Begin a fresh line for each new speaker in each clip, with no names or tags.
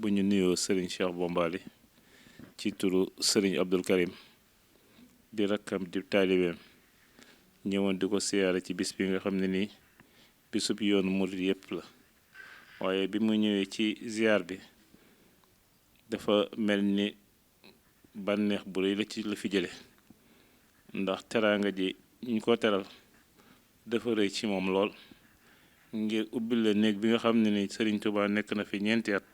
bu ñu nuyoo Serigne Cheikh Bombali ci turu Serigne Abdou Karim di rakkam di taalibeem ñëwoon di ko siyaare ci bis bi nga xam ne nii bisub yoonu murid yëpp la waaye bi mu ñëwee ci ziar bi dafa mel ni bànneex bu rëy la fi jële ndax teraanga ji ñu ko teral dafa rëy ci moom lool ngir ubbil la néeg bi nga xam ne ni Serigne Touba nekk na fi ñeenti at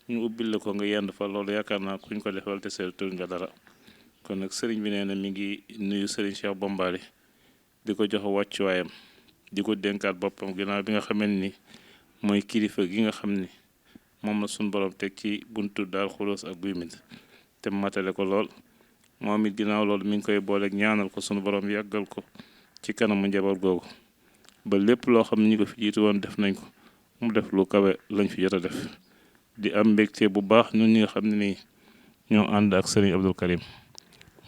ñu ubbil la ko nga yend fa loolu yaakaar naa kuñ ko defal te seetul nga dara kon nag Serigne bi nee na mi ngi nuyu Serigne Cheikh Bombali di ko jox wàccuwaayam di ko dénkaat boppam ginnaaw bi nga xamee ni mooy kilifa gi nga xam ni moom la suñu borom teg ci buntu Daaru Xuloos ak Guy Mbind te matale ko lool moom it ginnaaw loolu mi ngi koy booleeg ñaanal ko suñu borom yàggal ko ci kanamu njaboot googu ba lépp loo xam ne ñi ko fi jiitu woon def nañ ko mu def lu kawe lañ fi jot a def di am mbégte bu baax ñun ñi nga xam ne nii ñoo ànd ak Serigne Abdou Karim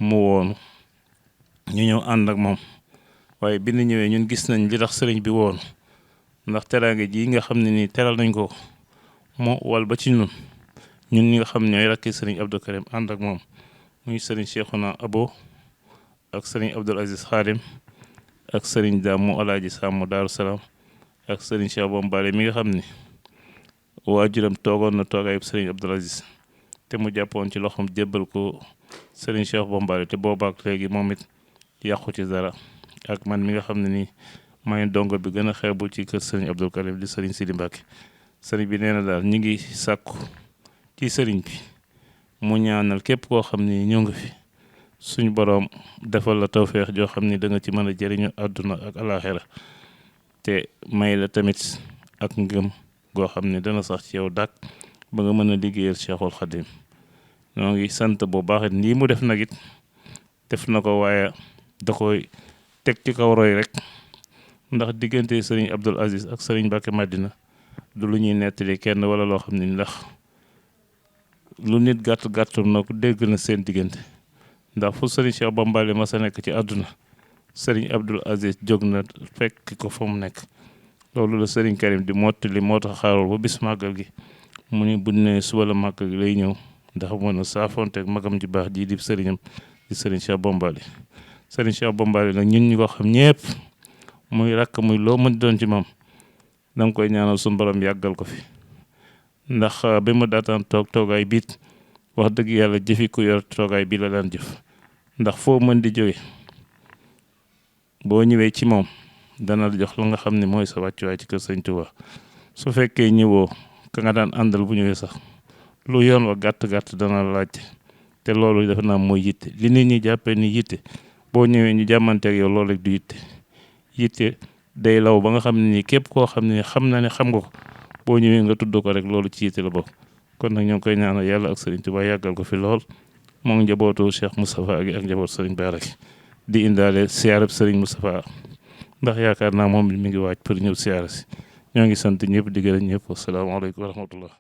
mu woonu ñu ñëw ànd ak moom waaye bi ñu ñëwee ñun gis nañ li tax Serigne bi woonu ndax teraange ji nga xam ne nii teral nañ ko moo wal ba ci ñun ñi nga xam ñooy rakki Serigne Abdou Karim ànd ak moom muy Serigne Cheikhouna Abo ak Serigne Abdoul Aziz Khadim ak Serigne Damu Alaaji Sàmm Daaru Salaam ak Serigne Cheikh Bombali mi nga xam ni waajuram toogoon na toogaayub Serigne Abdoul Aziz te mu jàppoon ci loxoom jébbal ko Serigne Cheikh Bombali te boobaak léegi moom it yàqu ci dara ak man mi nga xam ne nii may dongo bi gën a xeebu ci kër Serigne Abdou Karim di Serigne Sidi Mbacke Serigne bi nee na daal ñi ngi sàkku ci Serigne bi mu ñaanal képp koo xam ni ñëw nga fi suñ boroom defal la tawféex joo xam ni da nga ci mën a jëriñu àdduna ak alaaxira te may la tamit ak ngëm goo xam ne dana sax ci yow dàkk ba nga mën a liggéeyal Cheikhul Khadim ñoo ngi sant bu baax lii mu def nag it def na ko waaye da koy teg ci kaw roy rek ndax diggante Serigne Abdoul Aziz ak Serigne Mbacke Madina du lu ñuy nettali kenn wala loo xam ne ndax lu nit gàtt na ko dégg na seen diggante ndax fu Serigne Cheikh Bombali ma sa nekk ci àdduna Serigne Abdoul Aziz jóg na fekk ko fa mu nekk loolu la Serigne Karim di mottali moo tax xaaral ba bis màggal gi mu ni bu ne suba la màggal gi lay ñëw ndax mën a saafonteeg magam ji baax jii di sëriñam di Serigne Cheikh Bombali Serigne Cheikh Bombali nag ñun ñu ko xam ñëpp muy rakk muy loo mën doon ci moom danga koy ñaanal suñu borom yàggal ko fi ndax bi mu daataan toogaay biit wax dëgg yàlla jëfi ku yor toogaay bi la daan jëf ndax foo mën di jóge boo ñëwee ci moom dana la jox la nga xam ne mooy sa wàccuwaay ci kër Sëñ Tuubaa su fekkee ñëwoo ka nga daan àndal bu ñëwee sax lu yoon wa gàtt dana la laaj te loolu defe naa mooy yitte li nit ñi jàppee ni yitte boo ñëwee ñu jàmmanteeg yow loolu rek du yitte day law ba nga xam ne nii képp koo xam ne xam na ne xam nga ko boo ñëwee nga tudd ko rek loolu ci yitte la bokk kon nag ñoo ngi koy ñaanal yàlla ak Serigne Touba yàggal ko fi lool moom njabootu Cheikh Moustapha ak njabootu Serigne Bara di indaale siyaarab Serigne Moustapha ndax yaakaar naa moom mi ngi waaj pour ñëw siyaara si ñoo ngi sant ñëpp di gërëm ñëpp asalaamaaleykum wa rahmatullah